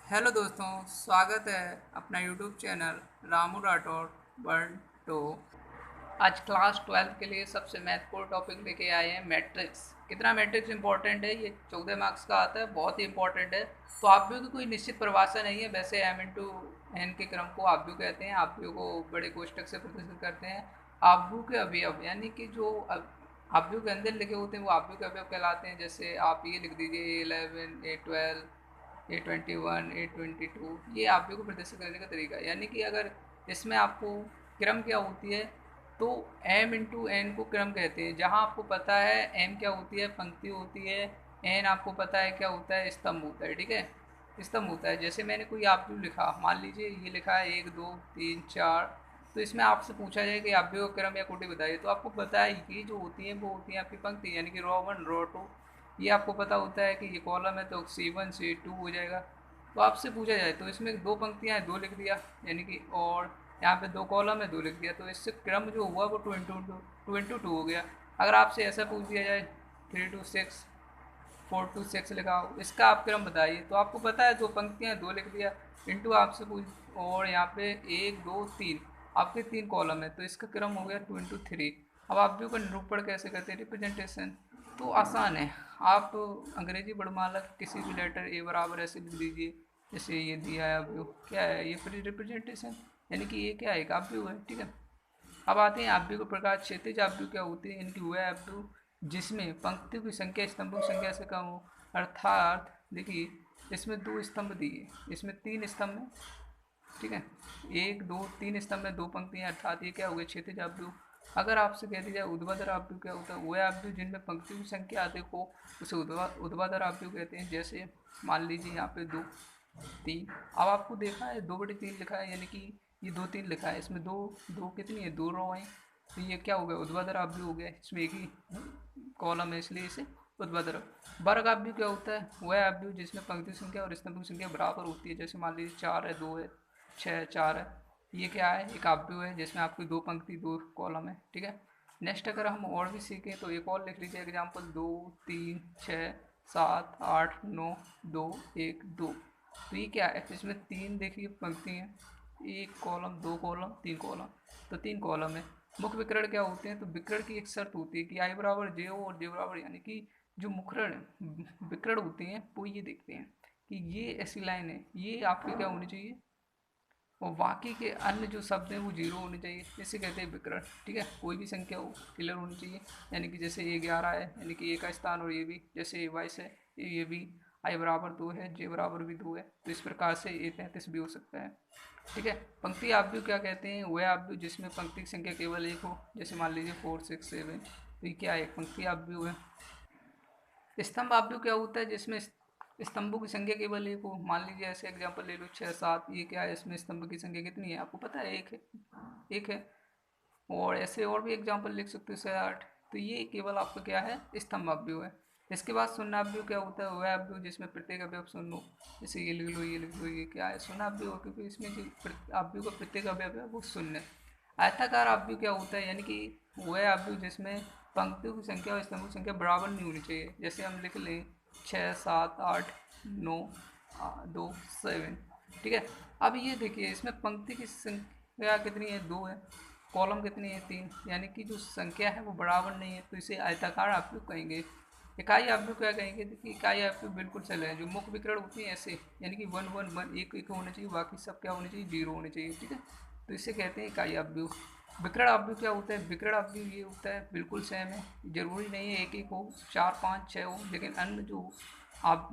Hello दोस्तों, स्वागत है अपना YouTube channel Ramu Rathore one two. आज क्लास 12 के लिए सबसे महत्वपूर्ण टॉपिक लेके आए हैं मैट्रिक्स। कितना मैट्रिक्स इंपॉर्टेंट है, ये 14 मार्क्स का आता है, बहुत ही इंपॉर्टेंट है। तो आप भी की कोई निश्चित परिभाषा नहीं है। वैसे एम इंटू एन के क्रम को आप भी कहते हैं, आप भी को बड़े कोष्टक से प्रदर्शित करते हैं। आव्यू के अवयव यानी कि जो आव्यू के अंदर लिखे होते हैं वो आव्यू के अवयव कहलाते हैं। जैसे आप ये लिख दीजिए A11 A12 A21 A22, ये आव्यूह को प्रदर्शित करने का तरीका है। यानी कि अगर इसमें आपको क्रम क्या होती है तो m इंटू एन को क्रम कहते हैं। जहाँ आपको पता है m क्या होती है, पंक्ति होती है, n आपको पता है क्या होता है, स्तंभ होता है। ठीक है, स्तंभ होता है। जैसे मैंने कोई आव्यूह लिखा, मान लीजिए ये लिखा है 1 2 3 4, तो इसमें आपसे पूछा जाए कि आव्यूह क्रम या कोटि बताइए, तो आपको पता है कि जो होती है वो होती है आपकी पंक्ति, यानी कि रो 1 रो 2। ये आपको पता होता है कि ये कॉलम है तो C1 C2 हो जाएगा। तो आपसे पूछा जाए तो इसमें दो पंक्तियां हैं, दो लिख दिया, यानी कि और यहाँ पे दो कॉलम है, दो लिख दिया, तो इससे क्रम जो हुआ वो 2 इंटू 2 हो गया। अगर आपसे ऐसा पूछ दिया जाए 3 to 6 4 to 6 लिखा हो, इसका आप क्रम बताइए, तो आपको पता है दो पंक्तियां, दो लिख दिया, इंटू आपसे पूछ और यहाँ पे 1 2 3 आपके तीन कॉलम है, तो इसका क्रम हो गया 2 इंटू 3। अब आप भी को निरूपण कैसे करते हैं, रिप्रेजेंटेशन, तो आसान है। आप अंग्रेजी वर्णमाला किसी भी लेटर ए बराबर ऐसे लिख दीजिए। जैसे ये दिया है अब क्या है, ये रिप्रेजेंटेशन, यानी कि ये क्या है, एक आव्यूह है। ठीक है, अब आते हैं आव्यूह के प्रकार। क्षैतिज आव्यूह क्या होती है, इनकी वह आव्यूह जिसमें पंक्तियों की संख्या स्तंभों की संख्या से कम हो। अर्थात देखिए, इसमें दो स्तंभ दिए, इसमें तीन स्तंभ हैं। ठीक है, 1 2 3 स्तंभ में दो पंक्तियां, अर्थात ये क्या हो गया, क्षैतिज आव्यूह। अगर आपसे कह दिया जाए ऊर्ध्वाधर आव्यूह क्या होता है, वह आव्यूह जिनमें पंक्तियों की संख्या अधिक हो उसे ऊर्ध्वाधर आव्यूह कहते हैं। जैसे मान लीजिए यहाँ पे 2 3, अब आपको देखा है 2/3 लिखा है, यानी कि ये 2 3 लिखा है, इसमें दो दो कितनी है, दो रो है, तो ये क्या हो गया, ऊर्ध्वाधर आव्यूह हो गया। इसमें एक ही कॉलम है इसलिए इसे ऊर्ध्वाधर। वर्ग आव्यूह क्या होता है, वह आव्यूह जिसमें पंक्ति संख्या और स्तंभ की संख्या बराबर होती है। जैसे मान लीजिए 4 है, 2 है, 6 4 है, ये क्या है, एक आव्यूह है जिसमें आपकी दो पंक्ति दो कॉलम है। ठीक है, नेक्स्ट अगर हम और भी सीखें तो एक और लिख लीजिए एग्जाम्पल, 2 3 6 7 8 9 2 1 2। तो ये क्या है, इसमें तीन देखिए पंक्ति हैं, एक कॉलम दो कॉलम तीन कॉलम, तो तीन कॉलम है। मुख्य विकर्ण क्या होते हैं, तो विकर्ण की एक शर्त होती है कि आई बराबर जे हो और जे बराबर, यानी कि जो मुखरण विकर्ण होते हैं वो ये देखते हैं कि ये ऐसी लाइन है, ये आपके क्या होनी चाहिए, और बाकी के अन्य जो शब्द हैं वो जीरो होने चाहिए, इसे कहते हैं विकर्ण। ठीक है, कोई भी संख्या हो क्लियर होनी चाहिए, यानी कि जैसे ये 11 है, यानी कि ए का स्थान, और ये भी जैसे ये 22 है, ये भी आई बराबर 2 है, जे बराबर भी 2 है, तो इस प्रकार से A33 भी हो सकता है। ठीक है, पंक्ति आव्यूह क्या कहते हैं, वह आव्यूह जिसमें पंक्ति की संख्या केवल एक हो। जैसे मान लीजिए 4 6 7, तो ये क्या है, पंक्ति आव्यूह है। स्तंभ आव्यूह क्या होता है, जिसमें स्तंभों की संख्या केवल एक हो। मान लीजिए ऐसे एग्जांपल ले लो 6 7, ये क्या है, इसमें स्तंभ की संख्या कितनी है, आपको पता है, एक है, एक है। और ऐसे और भी एग्जांपल लिख सकते हो 6 8, तो ये केवल आपका क्या है, स्तंभ आव्यूह है। इसके बाद शून्य आव्यूह क्या होता है, वह आव्यूह जिसमें प्रत्येक अवयव शून्य हो। जैसे ये लिख लो, ये लिख लो, ये क्या है, शून्य आव्यूह, क्योंकि इसमें जो आव्यूह का प्रत्येक अवयव है वो शून्य है। आयताकार आव्यूह क्या होता है, यानी कि वह आव्यूह जिसमें पंक्तियों की संख्या और स्तंभों की संख्या बराबर नहीं होनी चाहिए। जैसे हम लिख लें 6 7 8 9 2 7। ठीक है, अब ये देखिए, इसमें पंक्ति की संख्या कितनी है, दो है, कॉलम कितनी है, तीन, यानी कि जो संख्या है वो बराबर नहीं है, तो इसे आयताकार आव्यूह कहेंगे। इकाई आव्यूह क्या कहेंगे, देखिए इकाई आव्यूह बिल्कुल चले हैं, जो मुख्य विकर्ण होती है ऐसे, यानी कि 1 1 1 एक एक होना चाहिए, बाकी सब क्या होने चाहिए, जीरो होने चाहिए। ठीक है, तो इसे कहते हैं इकाई आव्यूह। विकर्ण आव्यूह क्या होता है, विकर्ण आव्यूह ये होता है बिल्कुल सेम है, जरूरी नहीं है एक एक हो, 4 5 6 हो, लेकिन अन्य जो आप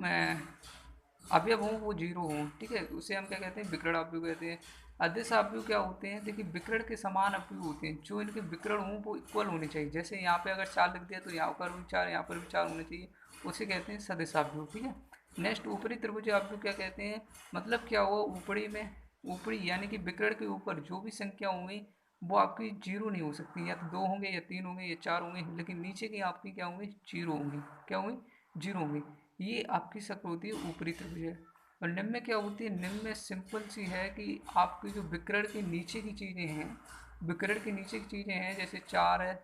अवयव हों वो जीरो हों। ठीक है, उसे हम क्या कहते हैं, विकर्ण आव्यूह कहते हैं। अदिश आव्यूह क्या होते हैं, देखिए विकर्ण के समान आव्यूह होते हैं, जो इनके विकर्ण हों वो इक्वल होने चाहिए। जैसे यहाँ पे अगर 4 लिख दिया तो यहाँ पर भी 4, यहाँ पर भी 4 होने चाहिए, उसे कहते हैं सदिश आव्यूह। ठीक है, नेक्स्ट ऊपरी त्रिभुज आव्यूह क्या कहते हैं, मतलब क्या हुआ, ऊपरी में, ऊपरी यानी कि विकर्ण के ऊपर जो भी संख्या होंगी वो आपकी जीरो नहीं हो सकती, या तो दो होंगे या तीन होंगे या चार होंगे, लेकिन नीचे की आपकी क्या होंगी, जीरो होंगी, क्या होंगी, जीरो होंगी। ये आपकी शक्ल होती है ऊपरी त्रिभुज है। और निम्न में क्या होती है, निम्न में सिंपल सी है कि आपकी जो विकर्ण के नीचे की चीज़ें हैं, विकर्ण के नीचे की चीज़ें हैं, जैसे 4 है,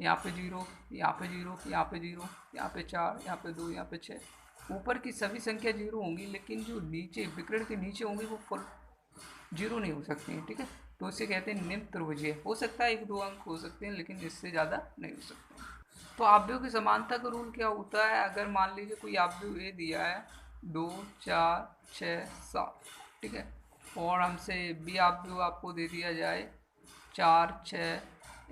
यहाँ पे जीरो, यहाँ पे जीरो, यहाँ पे जीरो, यहाँ पे 4, यहाँ पे 2, यहाँ पे 6, ऊपर की सभी संख्या जीरो होंगी, लेकिन जो नीचे विकर्ण के नीचे होंगी वो फुल जीरो नहीं हो सकती हैं, ठीक है। तो इसे कहते हैं निम्न त्रिभुजीय। हो सकता है एक दो अंक हो सकते हैं, लेकिन इससे ज़्यादा नहीं हो सकते। तो आव्यूह की समानता का रूल क्या होता है? अगर मान लीजिए कोई आव्यूह ए दिया है 2, 4, 6, 7, ठीक है, और हमसे बी आव्यूह आपको दे दिया जाए 4, 6,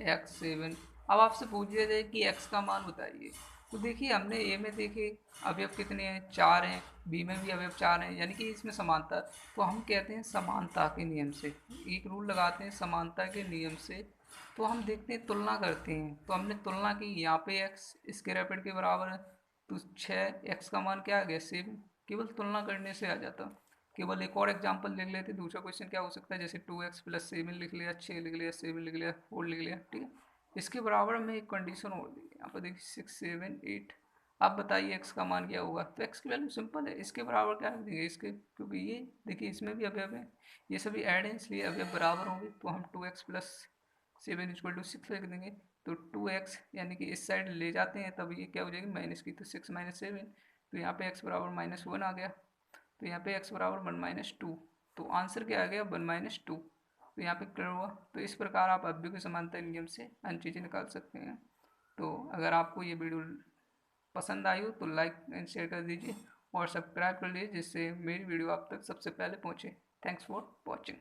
एक्स 7। अब आपसे पूछ दिया जाए कि एक्स का मान बताइए। तो देखिए हमने ए में देखे अवयव कितने हैं, 4 हैं, बी में भी अवयव 4 हैं, यानी कि इसमें समानता। तो हम कहते हैं समानता के नियम से, एक रूल लगाते हैं समानता के नियम से। तो हम देखते हैं, तुलना करते हैं। तो हमने तुलना की, यहाँ पे एक्स इसके रेपिड के बराबर है, तो 6, एक्स का मान क्या आ गया 7। केवल तुलना करने से आ जाता। केवल एक और एग्जांपल लिख लेते, दूसरा क्वेश्चन क्या हो सकता है, जैसे 2x+7 लिख लिया, 6 लिख लिया, 7 लिख लिया, 4 लिख लिया, ठीक है। इसके बराबर में एक कंडीशन और दी, यहाँ पर देखिए 6, 7, 8। आप बताइए x का मान क्या होगा। तो x की वैल्यू सिंपल है, इसके बराबर क्या रख देंगे इसके, क्योंकि ये देखिए इसमें भी अवयव है, ये सभी ऐड हैं, इसलिए अवयव बराबर होंगे। तो हम 2x+7 = 6 लिख देंगे। तो 2x यानी कि इस साइड ले जाते हैं, तब ये क्या हो जाएगी माइनस की, तो 6 - 7। तो यहाँ पे x बराबर -1 आ गया। तो यहाँ पे x बराबर 1 - 2। तो आंसर क्या आ गया 1 - 2। तो यहाँ पे क्लियर हुआ। तो इस प्रकार आप अवयव की समानता नियम से अन्य चीज़ें निकाल सकते हैं। तो अगर आपको ये वीडियो पसंद आई हो तो लाइक एंड शेयर कर दीजिए और सब्सक्राइब कर लीजिए, जिससे मेरी वीडियो आप तक सबसे पहले पहुँचे। Thanks for watching.